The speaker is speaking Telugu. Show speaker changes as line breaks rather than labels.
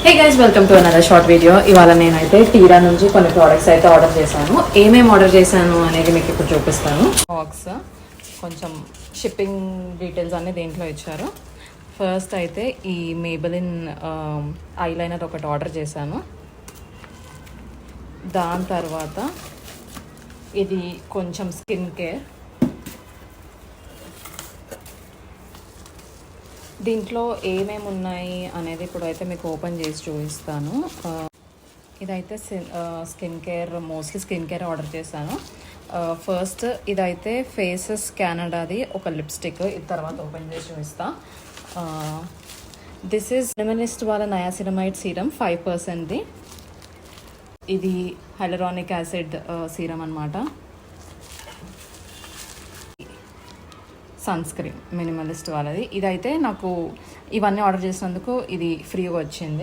Hey guys, welcome to another short video. ఇవాళ నేనైతే టీరా నుంచి కొన్ని ప్రోడక్ట్స్ అయితే ఆర్డర్ చేశాను. ఏమేమి ఆర్డర్ చేశాను అనేది మీకు ఇప్పుడు చూపిస్తాను. బాక్స్ కొంచెం షిప్పింగ్ డీటెయిల్స్ అన్ని దేంట్లో ఇచ్చారు. ఫస్ట్ అయితే ఈ మేబెలిన్ ఐలైనర్ ఒకటి ఆర్డర్ చేశాను. దాని తర్వాత ఇది కొంచెం స్కిన్ కేర్. దీంట్లో ఏమేమి ఉన్నాయి అనేది ఇప్పుడు అయితే మీకు ఓపెన్ చేసి చూపిస్తాను. ఇదైతే skin care, mostly skin care order చేశాను. ఫస్ట్ ఇదైతే ఫేసెస్ కెనడాది ఒక లిప్స్టిక్. ఇది తర్వాత ఓపెన్ చేసి చూపిస్తా. దిస్ ఈజ్ మినిమలిస్ట్ వాళ్ళ నయాసినమైడ్ సీరం 5%ది. ఇది హైలరానిక్ యాసిడ్ సీరం అన్నమాట. సన్ స్క్రీన్ మినిమలిస్ట్ వాళ్ళది. ఇదైతే నాకు ఇవన్నీ ఆర్డర్ చేసినందుకు ఇది ఫ్రీగా వచ్చింది.